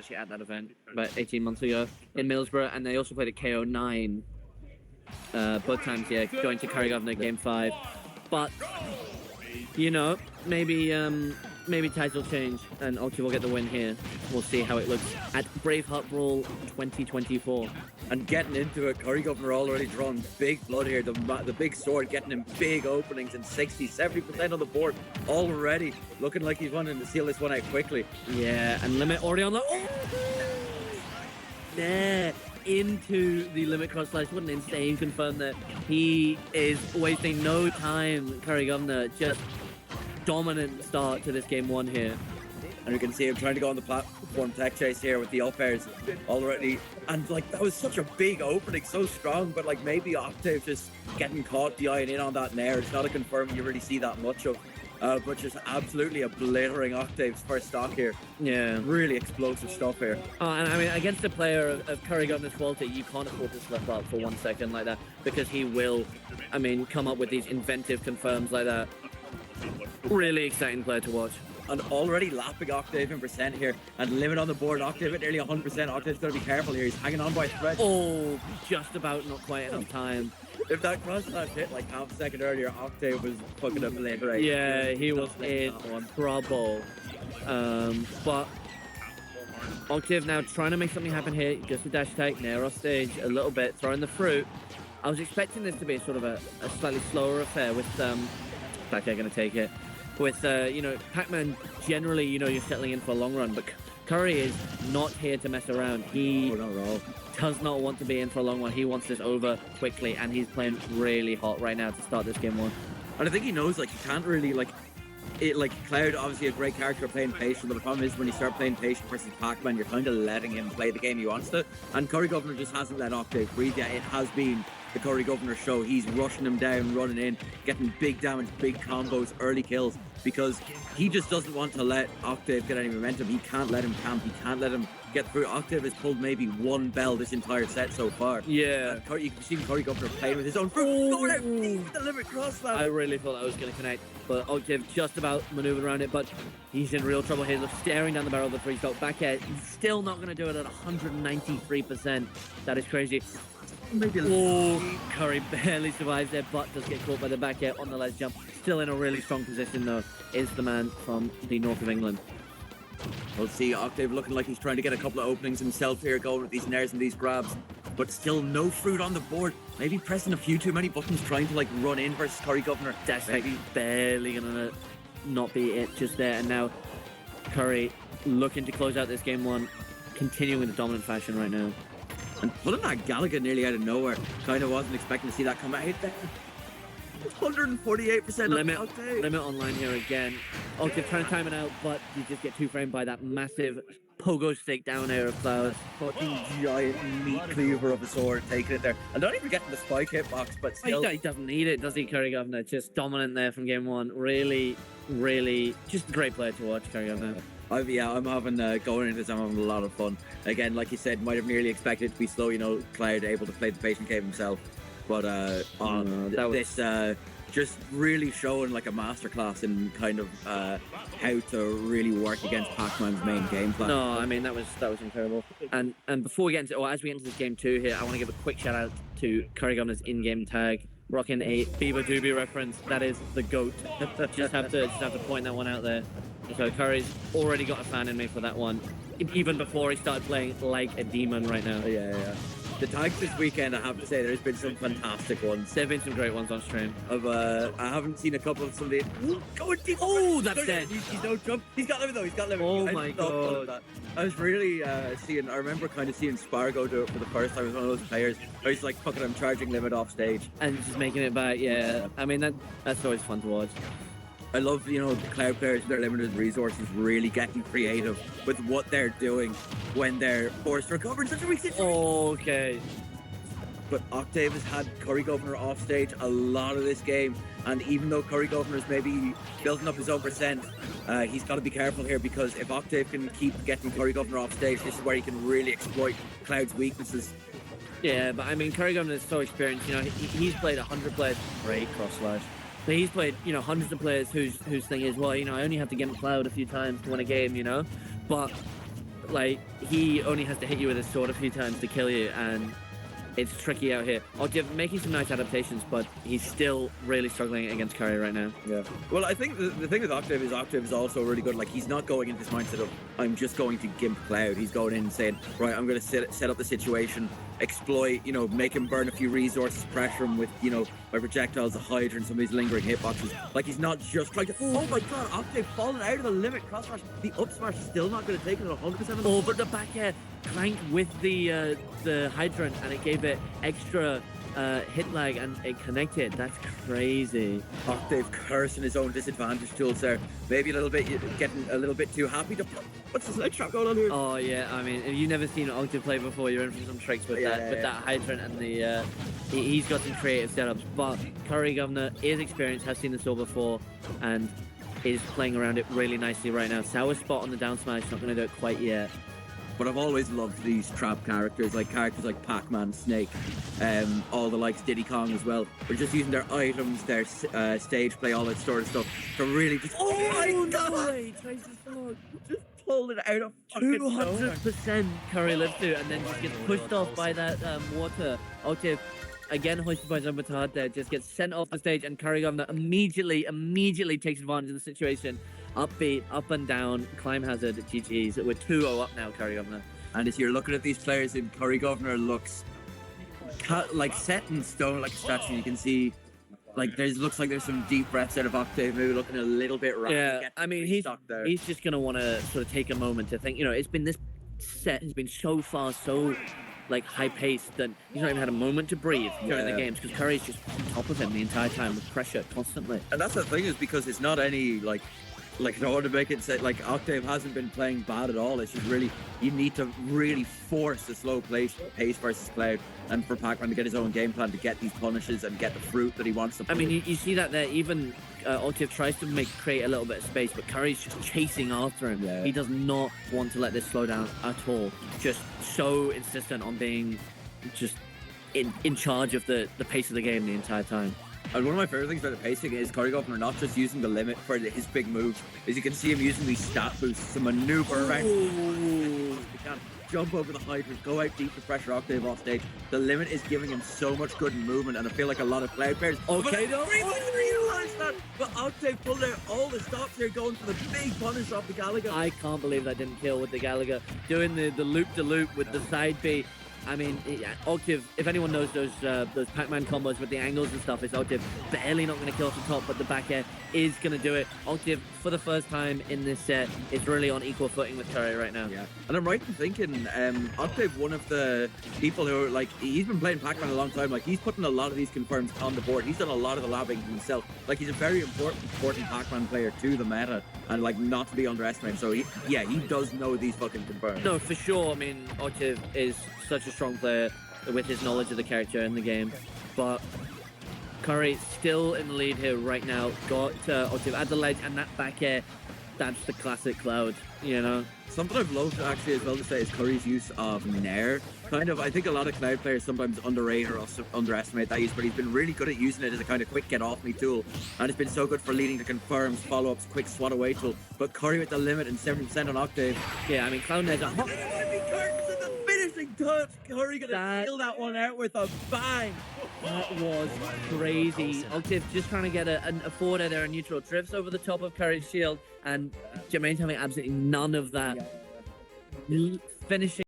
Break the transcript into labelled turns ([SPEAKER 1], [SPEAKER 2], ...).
[SPEAKER 1] actually at that event about 18 months ago in Middlesbrough, and they also played at KO9 both times, yeah, going to CurryGovernor Game 5. But, you know, maybe tides will change and Octave will get the win here. We'll see how it looks at Braveheart Brawl 2024.
[SPEAKER 2] And getting into it, CurryGovernor already drawn big blood here. The big sword getting him big openings and 60, 70% on the board already. Looking like he's wanting to seal this one out quickly.
[SPEAKER 1] Yeah, and Limit already on the... There, into the Limit cross slash. What an insane confirm there. He is wasting no time, CurryGovernor. Just dominant start to this game 1 here.
[SPEAKER 2] And you can see him trying to go on the platform tech chase here with the up airs already. And like, that was such a big opening, so strong, but like maybe Octave just getting caught DIing in on that nair. It's not a confirm you really see that much of. But just absolutely obliterating Octave's first stock here.
[SPEAKER 1] Yeah.
[SPEAKER 2] Really explosive stuff here.
[SPEAKER 1] Oh, and I mean, against a player of CurryGovernor's quality, you can't afford to slip up for 1 second like that, because he will, I mean, come up with these inventive confirms like that. Really exciting player to watch.
[SPEAKER 2] And already lapping Octave in percent here, and Limit on the board. Octave at nearly 100%. Octave's got to be careful here. He's hanging on by a thread.
[SPEAKER 1] Oh, just about not quite enough time.
[SPEAKER 2] If that cross slash hit like half a second earlier, Octave was fucking obliterated.
[SPEAKER 1] Yeah, he was in trouble. But Octave now trying to make something happen here. Just a dash attack, nair off stage a little bit, throwing the fruit. I was expecting this to be sort of a slightly slower affair with Pac-Man going to take it. With, you know, Pac-Man, generally, you know, you're settling in for a long run, but Curry is not here to mess around. He does not want to be in for a long one. He wants this over quickly, and he's playing really hot right now to start this game 1.
[SPEAKER 2] And I think he knows, like, he can't really, like Cloud, obviously a great character playing patient, but the problem is when you start playing patient versus Pac-Man, you're kind of letting him play the game he wants to. And CurryGovernor just hasn't let Octave breathe yet. It has been the CurryGovernor show. He's rushing him down, running in, getting big damage, big combos, early kills, because he just doesn't want to let Octave get any momentum. He can't let him camp. He can't let him get through. Octave has pulled maybe 1 bell this entire set so far.
[SPEAKER 1] Yeah.
[SPEAKER 2] You can see CurryGovernor playing with his own fruit. Going out with the Limit cross slash.
[SPEAKER 1] I really thought that was going to connect, but Octave just about maneuvered around it, but he's in real trouble here. Look, staring down the barrel of the 3-stock back air. He's still not going to do it at 193%. That is crazy.
[SPEAKER 2] Maybe a
[SPEAKER 1] Curry barely survives there, but does get caught by the back air on the ledge jump. Still in a really strong position, though, is the man from the north of England.
[SPEAKER 2] We'll see Octave looking like he's trying to get a couple of openings himself here, going with these nairs and these grabs, but still no fruit on the board. Maybe pressing a few too many buttons, trying to like run in versus CurryGovernor.
[SPEAKER 1] That's maybe barely gonna not be it just there. And now Curry looking to close out this game 1, continuing the dominant fashion right now.
[SPEAKER 2] And pulling that Galaga nearly out of nowhere. Kind of wasn't expecting to see that come out there. 148%
[SPEAKER 1] limit online here again. Octave trying to time it out, but you just get 2 framed by that massive pogo stick down air of Cloud.
[SPEAKER 2] Fucking giant meat cleaver of a sword taking it there. And not even getting the spike hitbox, but still.
[SPEAKER 1] He doesn't need it, does he, CurryGovernor? Just dominant there from game 1. Really, really, just a great player to watch, CurryGovernor.
[SPEAKER 2] I'm having, going into this, I'm having a lot of fun. Again, like you said, might have nearly expected it to be slow, you know, Cloud able to play the patient game himself. But just really showing like a masterclass in kind of how to really work against Pac-Man's main game plan.
[SPEAKER 1] No, I mean that was incredible. And before we get into, as we get into this game 2 here, I want to give a quick shout out to CurryGovernor's in-game tag, rocking a Bieber Doobie reference. That is the GOAT. just have to point that one out there. So Curry's already got a fan in me for that one, even before he started playing like a demon right now.
[SPEAKER 2] Yeah. The tags this weekend, I have to say, there's been some fantastic ones.
[SPEAKER 1] There have been some great ones on stream.
[SPEAKER 2] I haven't seen a couple of some of the... Going deep.
[SPEAKER 1] Oh, that's dead.
[SPEAKER 2] He's no jump. He's got limit though. He's got limit.
[SPEAKER 1] Oh my god.
[SPEAKER 2] I was really seeing... I remember kind of seeing Spargo do it for the first time as one of those players. Where he's like, fuck it, I'm charging limit off stage.
[SPEAKER 1] And just making it back, yeah. I mean, that's always fun to watch.
[SPEAKER 2] I love, you know, the Cloud players with their limited resources really getting creative with what they're doing when they're forced to recover in such a weak situation.
[SPEAKER 1] Okay.
[SPEAKER 2] But Octave has had CurryGovernor off stage a lot of this game, and even though CurryGovernor's maybe building up his own percent, he's got to be careful here, because if Octave can keep getting CurryGovernor off stage, this is where he can really exploit Cloud's weaknesses.
[SPEAKER 1] Yeah, but I mean, CurryGovernor is so experienced. You know, he's played 100 players. Great cross slash. So he's played, you know, hundreds of players whose thing is, well, you know, I only have to get Cloud a few times to win a game, you know. But like, he only has to hit you with his sword a few times to kill you, and it's tricky out here. Octave making some nice adaptations, but he's still really struggling against Curry right now.
[SPEAKER 2] Yeah. Well, I think the thing with Octave is also really good. Like, he's not going into this mindset of, I'm just going to gimp Cloud. He's going in and saying, right, I'm going to set up the situation, exploit, make him burn a few resources, pressure him with, my projectiles, the Hydra, and some of these lingering hitboxes. Like, he's not just trying to, oh my god, Octave falling out of the limit, cross smash. The up smash is still not going to take it at 100%.
[SPEAKER 1] Oh, but the back air clank with the hydrant, and it gave it extra hit lag, and it connected. That's crazy.
[SPEAKER 2] Octave cursing his own disadvantage tools there. Maybe a little bit, getting a little bit too happy to. What's this leg trap going on here?
[SPEAKER 1] Oh yeah, I mean, if you've never seen Octave play before, you're in for some tricks with that hydrant, and the he's got some creative setups. But CurryGovernor is experienced, has seen this all before, and is playing around it really nicely right now. Sour spot on the down smash, not going to do it quite yet.
[SPEAKER 2] But I've always loved these trap characters like Pac-Man, Snake, all the likes Diddy Kong as well. They're just using their items, their stage play, all that sort of stuff to really just. Oh my god!
[SPEAKER 1] He tries to slog.
[SPEAKER 2] Just pulled it out of fucking
[SPEAKER 1] 200% Curry lives through, and then just gets pushed off by that water. Octave, again hoisted by Zumbatard there, just gets sent off the stage, and CurryGovernor immediately takes advantage of the situation. Upbeat, up and down, climb hazard, GG's. We're 2-0 up now, CurryGovernor.
[SPEAKER 2] And as you're looking at these players, in CurryGovernor looks like set in stone, like a statue. You can see, like, looks like there's some deep breaths out of Octave, maybe looking a little bit rough.
[SPEAKER 1] Yeah, I mean, he's just going to want to sort of take a moment to think, it's been this set has been so far, so like high paced that he's not even had a moment to breathe during the games, because Curry's just on top of him the entire time with pressure constantly.
[SPEAKER 2] And that's the thing, is because it's not any like in order to make it say like Octave hasn't been playing bad at all. It's just really, you need to really force the slow pace versus Cloud, and for Pac-Man to get his own game plan to get these punishes and get the fruit that he wants to.
[SPEAKER 1] I mean, you see that there. Even Octave tries to create a little bit of space, but Curry's just chasing after him. Yeah. He does not want to let this slow down at all. Just so insistent on being just in charge of the pace of the game the entire time.
[SPEAKER 2] And one of my favorite things about the pacing is CurryGovernor not just using the limit for his big moves, is you can see him using these stat boosts to maneuver around. He can jump over the hydrant, go out deep to pressure Octave off stage. The limit is giving him so much good movement, and I feel like a lot of Cloud players.
[SPEAKER 1] Okay, though.
[SPEAKER 2] But Octave pulled out all the stops here, going for the big punish off the Galaga.
[SPEAKER 1] I can't believe that didn't kill with the Galaga. Doing the loop-to-loop with the side B. I mean, Octave, if anyone knows those Pac-Man combos with the angles and stuff, it's Octave barely not going to kill off the top, but the back air is going to do it. Octave, for the first time in this set, is really on equal footing with Curry right now.
[SPEAKER 2] Yeah, and I'm right in thinking, Octave, one of the people who, like, he's been playing Pac-Man a long time. Like, he's putting a lot of these confirms on the board. He's done a lot of the labbing himself. Like, he's a very important Pac-Man player to the meta, and, like, not to be underestimated. So, he does know these fucking confirms.
[SPEAKER 1] No, for sure. I mean, Octave is such a strong player with his knowledge of the character in the game, but Curry still in the lead here right now. Got Octave at the ledge, and that back air, that's the classic Cloud,
[SPEAKER 2] Something I've loved actually as well to say is Curry's use of Nair. I think a lot of Cloud players sometimes underrate or also underestimate that use, but he's been really good at using it as a kind of quick get off me tool, and it's been so good for leading to confirms, follow-ups, quick swat away tool. But Curry with the limit and 70% on Octave.
[SPEAKER 1] Yeah, I mean, Cloud Nair's a hot
[SPEAKER 2] touch. Curry gonna steal that one out with a bang.
[SPEAKER 1] That was crazy. Octave just trying to get a forward air there, a neutral, drifts over the top of Curry's shield, and Jermaine's having absolutely none of that. Finishing